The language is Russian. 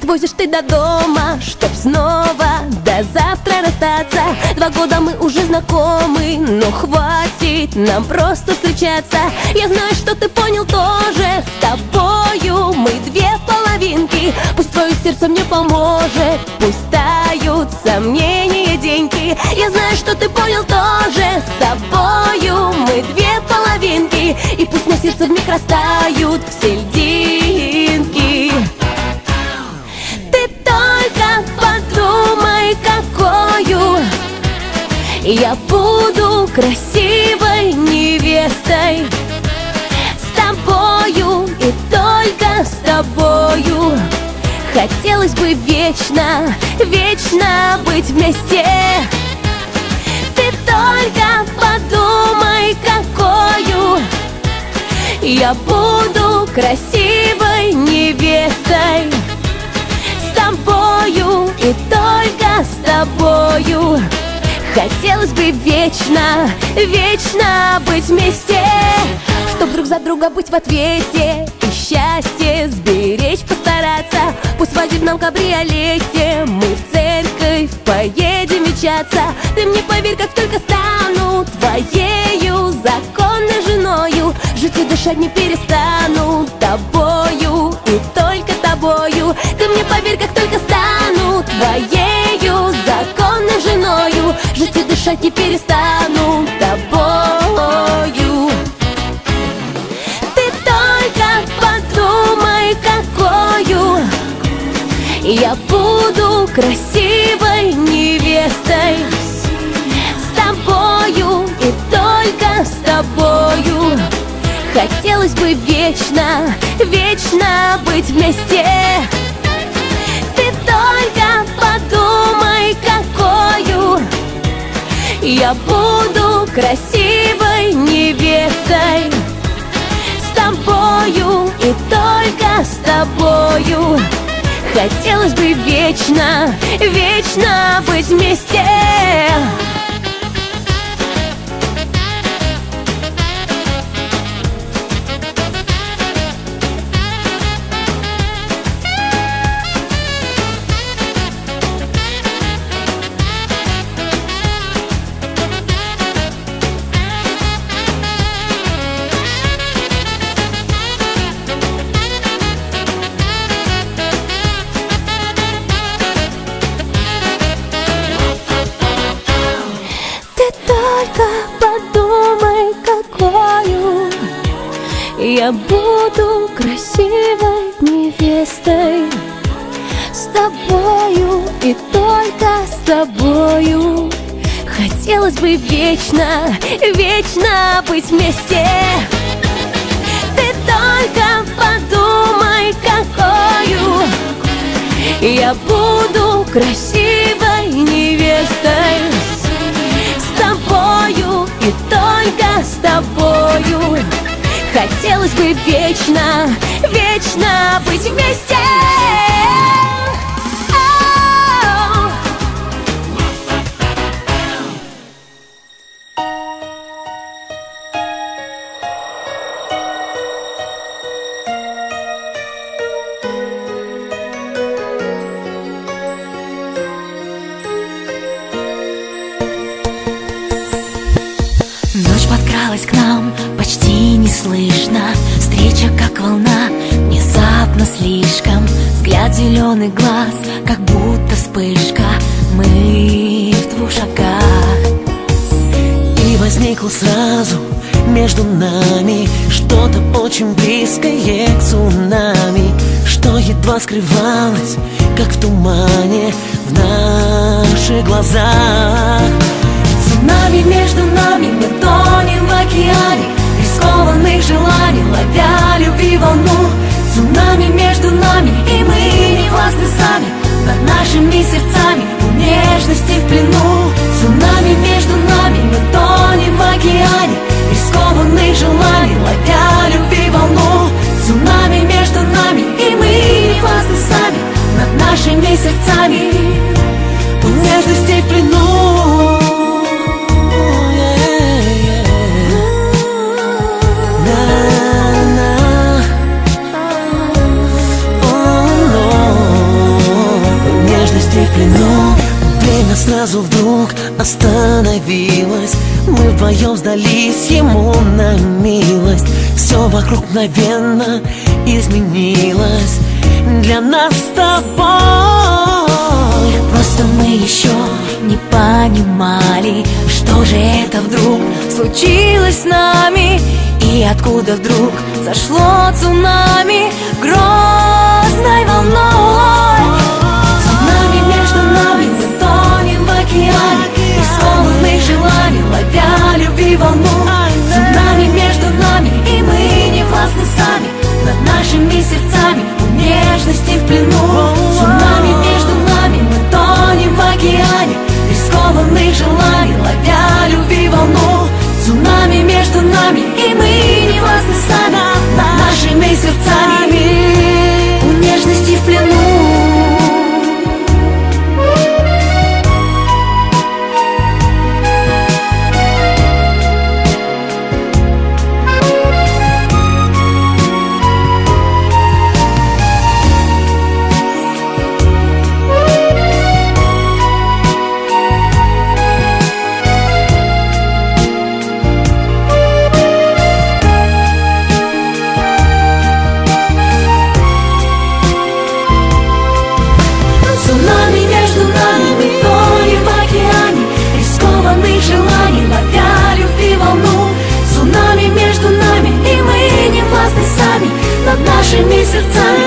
Отвозишь ты до дома, чтоб снова до завтра расстаться. 2 года мы уже знакомы, но хватит нам просто встречаться. Я знаю, что ты понял тоже, с тобою мы 2 половинки. Пусть твое сердце мне поможет, пусть тают сомнения деньги. Я знаю, что ты понял тоже, с тобою мы 2 половинки. И пусть на сердце вмиг растают все льдинки. Ты только подумай, какою я буду красивой невестой. С тобою и только с тобою хотелось бы вечно, вечно быть вместе. Ты только подумай, какою я буду красивой невестой. С тобою и только с тобою хотелось бы вечно, вечно быть вместе. Чтоб друг за друга быть в ответе и счастье сберечь постараться. Пусть в свадебном кабриолете мы в церковь поедем венчаться. Ты мне поверь, как только стану твоею законной женою, жить и дышать не перестану тобою и только тобою. Ты мне поверь, как только стану твоею законной женою, жить и дышать не перестану тобою. Ты только подумай, какою я буду красивой невестой. С тобою и только с тобою хотелось бы вечно, вечно быть вместе. Ты только подумай, какою я буду красивой невестой. С тобою и только с тобою хотелось бы вечно, вечно быть вместе. Подумай, какою я буду красивой невестой. С тобою и только с тобою хотелось бы вечно, вечно быть вместе. Ты только подумай, какою я буду красивой невестой. С тобою и только с тобою хотелось бы вечно, вечно быть вместе. Ночь подкралась к нам почти неслышно. Встреча как волна, внезапно слишком. Взгляд зеленый глаз, как будто вспышка. Мы в 2 шагах. И возникло сразу между нами что-то очень близкое к цунами, что едва скрывалось, как в тумане в наших глазах. Цунами между нами, мы тонем в океане рискованных желаний, ловя любви волну. Цунами между нами, и мы не властны сами над нашими сердцами, у нежности в плену. Цунами между нами, мы тонем в океане рискованных желаний, ловя любви волну. Цунами между нами, и мы не властны сами над нашими сердцами, у нежности в плену. сразу вдруг остановилась. Мы вдвоем сдались ему на милость. Все вокруг мгновенно изменилось для нас с тобой. Просто мы еще не понимали, что же это вдруг случилось с нами, и откуда вдруг зашло цунами грозной волной. Цунами между нами, мы тонем в океане рискованных желаний, ловя любви волну. Цунами между нами, и мы не властны сами над нашими сердцами, у нежности в плену. Цунами между нами, мы тонем в океане рискованных желаний, ловя любви волну. Цунами между нами, и мы не властны сами над нашими сердцами, у нежности в плену. Над нашими сердцами